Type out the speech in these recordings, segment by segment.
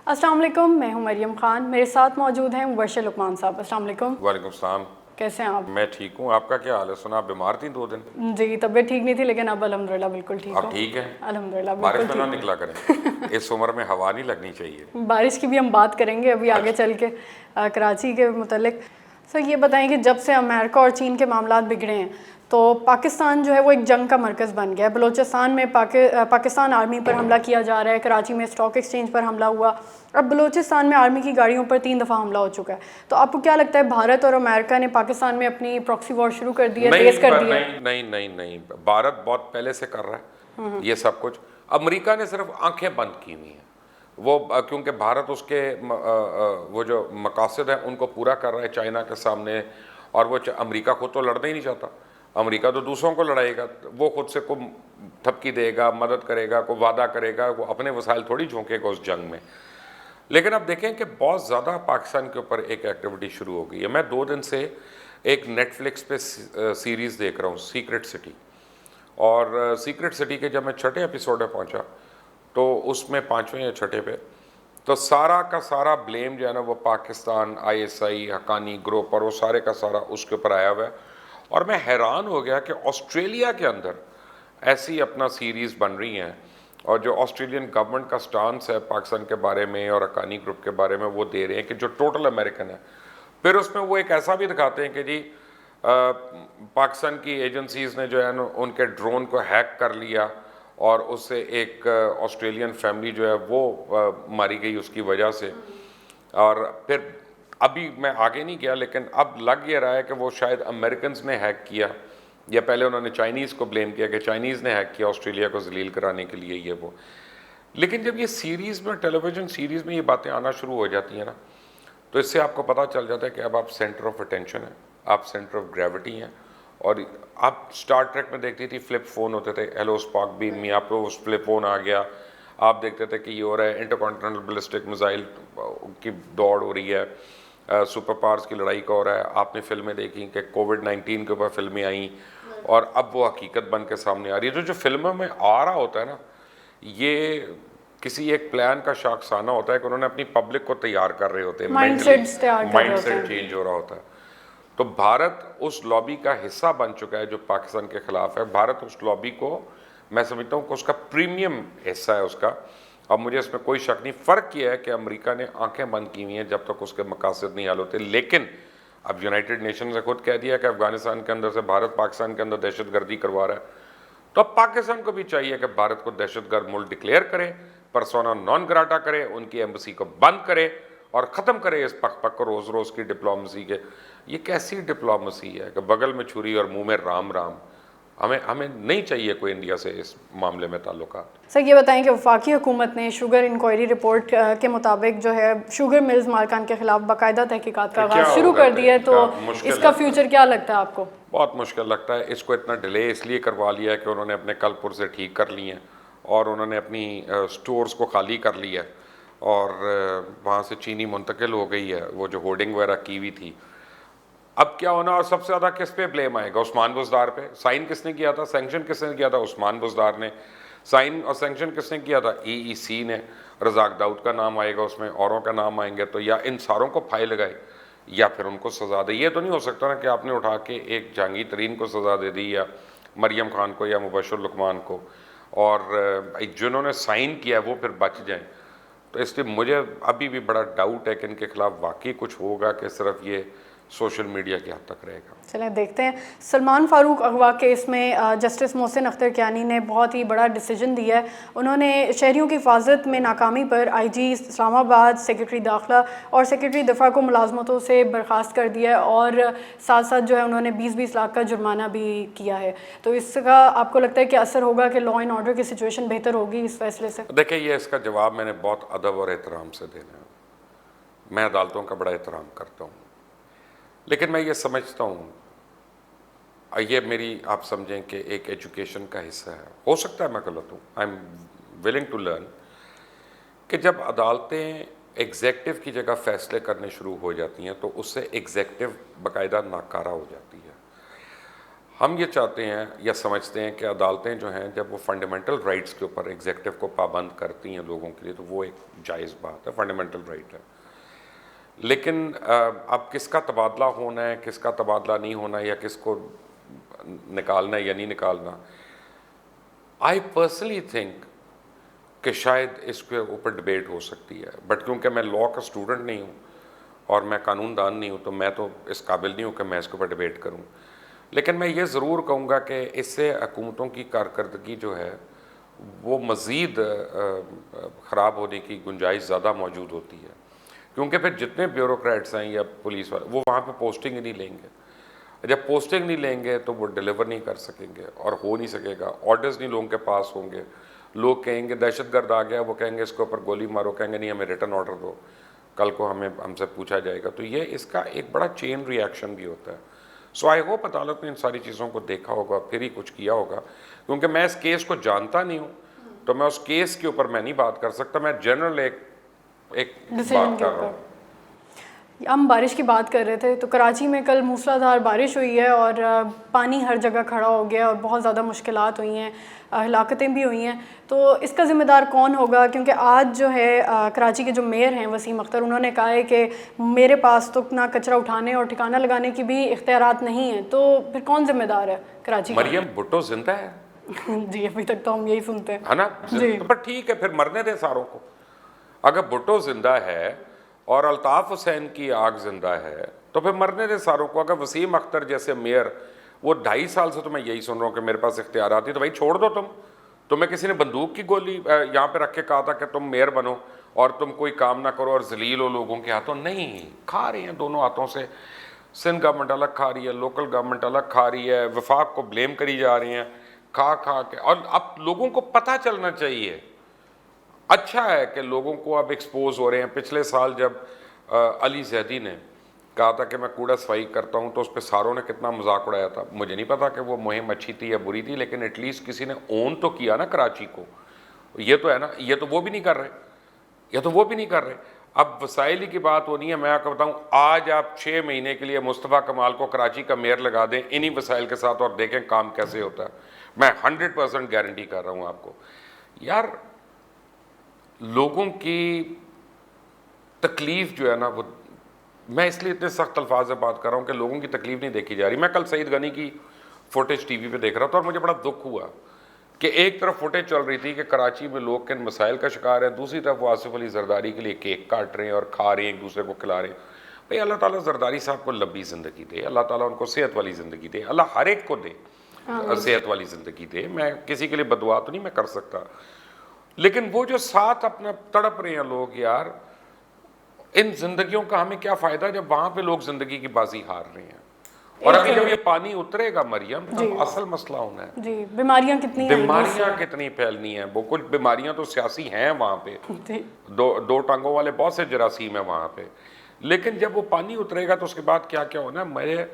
अस्सलाम वालेकुम, मैं हूं मरियम खान। मेरे साथ मौजूद हैं मुबशर लुकमान साहब। अस्सलाम वालेकुम। वालेकुम सलाम। कैसे हैं आप? मैं ठीक हूँ, आपका क्या हाल है? सुना आप बीमार थी 2 दिन। जी, तबीयत ठीक नहीं थी, लेकिन अब अल्हम्दुलिल्लाह बिल्कुल ठीक आप हूँ। ठीक हैं? अल्हम्दुलिल्लाह बारिश बिल्कुल में ना ठीक। निकला करें, इस उम्र में हवा नहीं लगनी चाहिए। बारिश की भी हम बात करेंगे अभी आगे अच्छा। चल के कराची के मुतल्लिक। सर ये बताएं कि जब से अमेरिका और चीन के मामलात बिगड़े हैं तो पाकिस्तान जो है वो एक जंग का मरकज़ बन गया है। बलूचिस्तान में पाकिस्तान आर्मी पर हमला किया जा रहा है, कराची में स्टॉक एक्सचेंज पर हमला हुआ, अब बलूचिस्तान में आर्मी की गाड़ियों पर 3 दफ़ा हमला हो चुका है। तो आपको क्या लगता है, भारत और अमेरिका ने पाकिस्तान में अपनी प्रॉक्सी वॉर शुरू कर दी है, तेज़ कर दी है? नहीं, भारत बहुत पहले से कर रहा है ये सब कुछ। अमेरिका ने सिर्फ आंखें बंद की हुई हैं वो, क्योंकि भारत उसके वो जो मकासद हैं उनको पूरा कर रहा है चाइना के सामने। और वो अमेरिका खुद तो लड़ना ही नहीं चाहता, अमेरिका तो दूसरों को लड़ाएगा। वो खुद से को धमकी देगा, मदद करेगा, को वादा करेगा, वो अपने वसाइल थोड़ी झोंकेगा उस जंग में। लेकिन अब देखें कि बहुत ज़्यादा पाकिस्तान के ऊपर एक एक्टिविटी शुरू हो गई है। मैं 2 दिन से एक नेटफ्लिक्स पे सीरीज़ देख रहा हूँ, सीक्रेट सिटी। और सीक्रेट सिटी के जब मैं छठे एपिसोड में पहुँचा तो उसमें 5वें या छठे पे तो सारा का सारा ब्लेम जो है ना वो पाकिस्तान, आईएसआई, हक्कानी ग्रुप और वो सारे का सारा उसके ऊपर आया हुआ है। और मैं हैरान हो गया कि ऑस्ट्रेलिया के अंदर ऐसी अपना सीरीज़ बन रही हैं और जो ऑस्ट्रेलियन गवर्नमेंट का स्टांस है पाकिस्तान के बारे में और हक्कानी ग्रुप के बारे में वो दे रहे हैं कि जो टोटल अमेरिकन है। फिर उसमें वो एक ऐसा भी दिखाते हैं कि जी पाकिस्तान की एजेंसीज़ ने जो है ना उनके ड्रोन को हैक कर लिया और उससे एक ऑस्ट्रेलियन फैमिली जो है वो मारी गई उसकी वजह से। और फिर अभी मैं आगे नहीं गया, लेकिन अब लग ये रहा है कि वो शायद अमेरिकन ने हैक किया, या पहले उन्होंने चाइनीज़ को ब्लेम किया कि चाइनीज़ ने हैक किया ऑस्ट्रेलिया को जलील कराने के लिए ये वो। लेकिन जब ये सीरीज़ में, टेलीविज़न सीरीज़ में ये बातें आना शुरू हो जाती हैं ना, तो इससे आपको पता चल जाता है कि अब आप सेंटर ऑफ अटेंशन हैं, आप सेंटर ऑफ ग्रेविटी हैं। और आप स्टार ट्रेक में देखती थी फ्लिप फ़ोन होते थे, हेलो स्पार्क बीम में आप उस फ्लिप फ़ोन आ गया। आप देखते थे कि ये हो रहा है, इंटरकॉन्टिनेंटल बैलिस्टिक मिसाइल की दौड़ हो रही है, सुपर पावर्स की लड़ाई का हो रहा है। आपने फिल्में देखी कि कोविड-19 के ऊपर फिल्में आई और अब वो हकीकत बन के सामने आ रही है। जो फिल्मों में आ रहा होता है ना, ये किसी एक प्लान का शाखसाना होता है कि उन्होंने अपनी पब्लिक को तैयार कर रहे होते हैं, माइंडसेट्स तैयार कर रहे होते माइंडसेट हैं। चेंज हो रहा होता है। तो भारत उस लॉबी का हिस्सा बन चुका है जो पाकिस्तान के खिलाफ है। भारत उस लॉबी को, मैं समझता हूँ कि उसका प्रीमियम हिस्सा है उसका। अब मुझे इसमें कोई शक नहीं। फ़र्क यह है कि अमेरिका ने आंखें बंद की हुई हैं जब तक उसके मकासद नहीं हल होते। लेकिन अब यूनाइटेड नेशन ने खुद कह दिया कि अफगानिस्तान के अंदर से भारत पाकिस्तान के अंदर दहशतगर्दी करवा रहा है, तो अब पाकिस्तान को भी चाहिए कि भारत को दहशतगर्द मुल्क डिक्लेयर करे, पर्सोना नॉन ग्राटा करे, उनकी एम्बेसी को बंद करे और ख़त्म करे इस पक पक रोज़ रोज़ की डिप्लोमेसी के। ये कैसी डिप्लोमेसी है कि बगल में छुरी और मुंह में राम राम? हमें हमें नहीं चाहिए कोई इंडिया से इस मामले में ताल्लुकात। सर ये बताएं कि वफाकी हुकूमत ने शुगर इंक्वायरी रिपोर्ट के मुताबिक जो है शुगर मिल्स मालिकान के खिलाफ बाकायदा तहकीकात का आगाज़ शुरू कर दिया है, तो इसका फ्यूचर क्या लगता है आपको? बहुत मुश्किल लगता है। इसको इतना डिले इसलिए करवा लिया है कि उन्होंने अपने कलपुर से ठीक कर लिए हैं और उन्होंने अपनी स्टोर्स को खाली कर लिया है और वहाँ से चीनी मुंतकिल हो गई है, वो जो होर्डिंग वगैरह की हुई थी। अब क्या होना, और सबसे ज़्यादा किस पे ब्लेम आएगा? उस्मान बुज़दार पे। साइन किसने किया था, सैंक्शन किसने किया था? उस्मान बुज़दार ने। साइन और सैंक्शन किसने किया था? ईईसी ने। रज़ाक दाऊद का नाम आएगा उसमें, औरों का नाम आएंगे। तो या इन सारों को फाइल लगाए या फिर उनको सज़ा दे। ये तो नहीं हो सकता ना कि आपने उठा के एक जहांगीर तरीन को सज़ा दे दी या मरियम खान को या मुबशर लुकमान को, और जिन्होंने साइन किया वो फिर बच जाएं। तो इसलिए मुझे अभी भी बड़ा डाउट है कि इनके खिलाफ वाकई कुछ होगा कि सिर्फ ये सोशल मीडिया की हद तक रहेगा। चलें देखते हैं। सलमान फ़ारूक अगवा केस में जस्टिस मोहसिन अख्तर कियानी ने बहुत ही बड़ा डिसीजन दिया है। उन्होंने शहरियों की हिफाजत में नाकामी पर आईजी इस्लामाबाद, सेक्रेटरी दाखिला और सेक्रेटरी दफ़ा को मुलाजमतों से बर्खास्त कर दिया है और साथ साथ जो है उन्होंने 20-20 लाख का जुर्माना भी किया है। तो इसका आपको लगता है कि असर होगा कि लॉ एंड ऑर्डर की सिचुएशन बेहतर होगी इस फैसले से? देखिए, ये इसका जवाब मैंने बहुत अदब और एहतराम से देना है। मैं अदालतों का बड़ा एहतराम करता हूँ, लेकिन मैं ये समझता हूँ, ये मेरी आप समझें कि एक एजुकेशन का हिस्सा है। हो सकता है मैं गलत हूँ, I am willing to learn, कि जब अदालतें एग्जेक्टिव की जगह फैसले करने शुरू हो जाती हैं तो उससे एग्जेक्टिव बाकायदा नाकारा हो जाती है। हम ये चाहते हैं या समझते हैं कि अदालतें जो हैं जब वो फंडामेंटल राइट्स के ऊपर एग्जीक्यूटिव को पाबंद करती हैं लोगों के लिए, तो वो एक जायज़ बात है, फंडामेंटल राइट है। लेकिन अब किसका तबादला होना है, किसका तबादला नहीं होना है, या किसको निकालना है या नहीं निकालना, आई पर्सनली थिंक कि शायद इसके ऊपर डिबेट हो सकती है। बट क्योंकि मैं लॉ का स्टूडेंट नहीं हूँ और मैं कानूनदान नहीं हूँ, तो मैं तो इस काबिल नहीं हूँ कि मैं इसके ऊपर डिबेट करूँ। लेकिन मैं ये ज़रूर कहूँगा कि इससे हुकूमतों की कारकर्दगी जो है वो मज़ीद ख़राब होने की गुंजाइश ज़्यादा मौजूद होती है, क्योंकि फिर जितने ब्यूरोक्रेट्स हैं या पुलिस वाले वो वहाँ पे पोस्टिंग ही नहीं लेंगे। जब पोस्टिंग नहीं लेंगे तो वो डिलीवर नहीं कर सकेंगे और हो नहीं सकेगा। ऑर्डर्स नहीं लोगों के पास होंगे। लोग कहेंगे दहशतगर्द आ गया, वो कहेंगे इसके ऊपर गोली मारो, कहेंगे नहीं हमें रिटर्न ऑर्डर दो, कल को हमसे पूछा जाएगा। तो ये इसका एक बड़ा चेन रिएक्शन भी होता है। सो आई होप अदालत ने इन सारी चीज़ों को देखा होगा, फिर ही कुछ किया होगा। क्योंकि मैं इस केस को जानता नहीं हूँ, तो मैं उस केस के ऊपर मैं नहीं बात कर सकता। मैं जनरल एक बात कर रहा हूँ। हम बारिश की बात कर रहे थे, तो कराची में कल मूसलाधार बारिश हुई है और पानी हर जगह खड़ा हो गया और बहुत ज़्यादा मुश्किलात हुई हैं, हलाकतें भी हुई हैं। तो इसका ज़िम्मेदार कौन होगा? क्योंकि आज जो है कराची के जो मेयर हैं वसीम अख्तर, उन्होंने कहा है कि मेरे पास तो ना कचरा उठाने और ठिकाना लगाने की भी इख्तियारात नहीं है, तो फिर कौन ज़िम्मेदार है कराची का? मरियम भुट्टो जिंदा है? जी, अभी तक तो हम यही सुनते हैं, है ना जी। तो पर ठीक है, फिर मरने दे सारों को। अगर भुट्टो जिंदा है और अल्ताफ़ हुसैन की आग जिंदा है तो फिर मरने दे सारों को। अगर वसीम अख्तर जैसे मेयर, वो 2.5 साल से तो मैं यही सुन रहा हूँ कि मेरे पास इख्तियारात थी, तो भाई छोड़ दो तुम। तुम्हें किसी ने बंदूक की गोली यहाँ पे रख के कहा था कि तुम मेयर बनो और तुम कोई काम ना करो और जलील हो लोगों के हाथों? नहीं, खा रहे हैं दोनों हाथों से। सिंध गवर्नमेंट अलग खा रही है, लोकल गवर्नमेंट अलग खा रही है, वफाक को ब्लेम करी जा रही हैं खा खा के। और अब लोगों को पता चलना चाहिए। अच्छा है कि लोगों को अब एक्सपोज हो रहे हैं। पिछले साल जब अली जैदी ने कहा था कि मैं कूड़ा सफाई करता हूं, तो उस पर सारों ने कितना मजाक उड़ाया था। मुझे नहीं पता कि वो मुहिम अच्छी थी या बुरी थी, लेकिन एटलीस्ट किसी ने ओन तो किया ना कराची को। ये तो है ना, ये तो वो भी नहीं कर रहे, ये तो वो भी नहीं कर रहे। अब वसाइल की बात होनी है। मैं आपको बताऊं, आज आप 6 महीने के लिए मुस्तफ़ा कमाल को कराची का मेयर लगा दें इन्हीं वसाइल के साथ और देखें काम कैसे होता है। मैं 100% गारंटी कर रहा हूं आपको। यार, लोगों की तकलीफ जो है ना, वो मैं इसलिए इतने सख्त अल्फाज में बात कर रहा हूँ कि लोगों की तकलीफ नहीं देखी जा रही। मैं कल सईद गनी की फुटेज टीवी पे देख रहा था और मुझे बड़ा दुख हुआ कि एक तरफ फुटेज चल रही थी कि कराची में लोग किन मसाइल का शिकार है, दूसरी तरफ वो आसिफ अली जरदारी के लिए केक काट रहे हैं और खा रहे हैं, एक दूसरे को खिला रहे हैं। भाई अल्लाह ताला जरदारी साहब को लंबी ज़िंदगी दे, अल्लाह ताला उनको सेहत वाली ज़िंदगी दे, अल्लाह हर एक को दे सेहत वाली ज़िंदगी दे। मैं किसी के लिए बदुआ तो नहीं मैं कर सकता, लेकिन वो जो साथ अपना तड़प रहे हैं लोग, यार इन जिंदगियों का हमें क्या फ़ायदा जब वहाँ पे लोग ज़िंदगी की बाजी हार रहे हैं। और अभी जब ये पानी उतरेगा मरियम, तब असल मसला होना है। जी, बीमारियां कितनी फैलनी है। वो कुछ बीमारियां तो सियासी हैं वहाँ पे, दो टांगों वाले बहुत से जरासीम है वहाँ पे। लेकिन जब वो पानी उतरेगा तो उसके बाद क्या क्या होना है। मेरे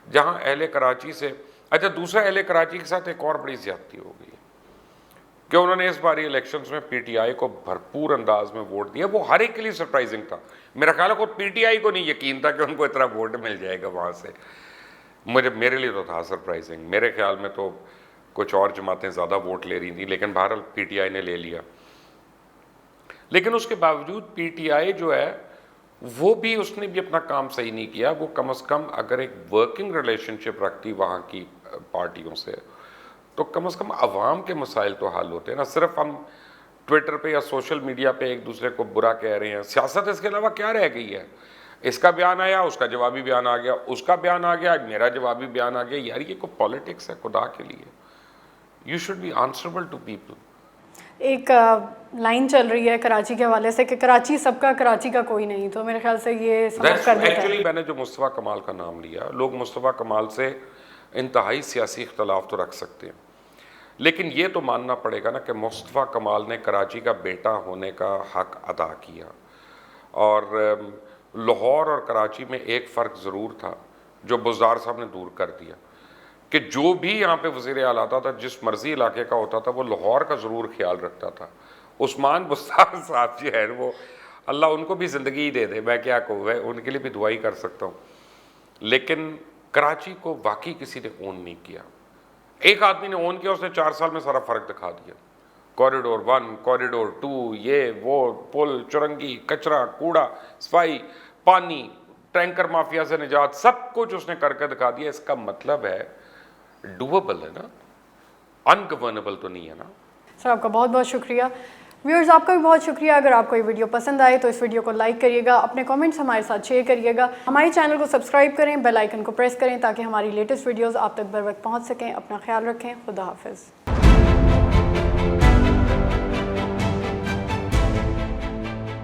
जहाँ अहले कराची से, अच्छा दूसरा अहले कराची के साथ एक और बड़ी ज्यादती हो गई कि उन्होंने इस बार इलेक्शंस में पीटीआई को भरपूर अंदाज में वोट दिया। वो हर एक के लिए सरप्राइजिंग था। मेरा ख्याल है पीटीआई को नहीं यकीन था कि उनको इतना वोट मिल जाएगा वहाँ से। मेरे लिए तो था सरप्राइजिंग। मेरे ख्याल में तो कुछ और जमातें ज़्यादा वोट ले रही थी, लेकिन बहरहाल पीटीआई ने ले लिया। लेकिन उसके बावजूद पीटीआई जो है वो भी, उसने भी अपना काम सही नहीं किया। वो कम से कम अगर एक वर्किंग रिलेशनशिप रखती वहाँ की पार्टियों से, तो कम से कम अवाम के मसाइल तो हल होते हैं ना। सिर्फ हम ट्विटर पे या सोशल मीडिया पे एक दूसरे को बुरा कह रहे हैं। सियासत इसके अलावा क्या रह गई है? इसका बयान आया, उसका जवाबी बयान आ गया, उसका बयान आ गया, मेरा जवाबी बयान आ गया। यार ये कोई पॉलिटिक्स है खुदा के लिए? You should be answerable to people. एक लाइन चल रही है कराची के हवाले से कि कराची सबका, कराची का कोई नहीं। तो मेरे ख्याल से ये समझ कर देता है। एक्चुअली मैंने जो मुस्तफ़ा कमाल का नाम लिया, लोग मुस्तफ़ा कमाल से इंतहाई सियासी इख्तलाफ तो रख सकते हैं, लेकिन ये तो मानना पड़ेगा ना कि मुस्तफ़ा कमाल ने कराची का बेटा होने का हक अदा किया। और लाहौर और कराची में एक फ़र्क ज़रूर था जो बुज़दार साहब ने दूर कर दिया कि जो भी यहाँ पे वज़ीर आला आता था, जिस मर्ज़ी इलाके का होता था, वो लाहौर का ज़रूर ख्याल रखता था। उस्मान बुज़दार साहब जो है वो, अल्लाह उनको भी ज़िंदगी ही दे दे, मैं क्या कहूँ, उनके लिए भी दुआई कर सकता हूँ। लेकिन कराची को वाकई किसी ने ओन नहीं किया। एक आदमी ने ओन किया, उसने 4 साल में सारा फ़र्क दिखा दिया। कॉरिडोर 1, कॉरिडोर 2, ये वो, पुल, चुरंगी, कचरा, कूड़ा, सफाई, पानी, टैंकर माफिया से निजात, सब कुछ उसने करके दिखा दिया। इसका मतलब है डूएबल है ना, अनगवर्नेबल तो नहीं है ना। सर आपका बहुत बहुत शुक्रिया। व्यूअर्स आपका भी बहुत शुक्रिया। अगर आपको ये वीडियो पसंद आए तो इस वीडियो को लाइक करिएगा, अपने कमेंट्स हमारे साथ शेयर करिएगा, हमारे चैनल को सब्सक्राइब करें, बेल आइकन को प्रेस करें ताकि हमारी लेटेस्ट वीडियोस आप तक बर वक्त पहुँच सकें। अपना ख्याल रखें। खुदा हाफिज़।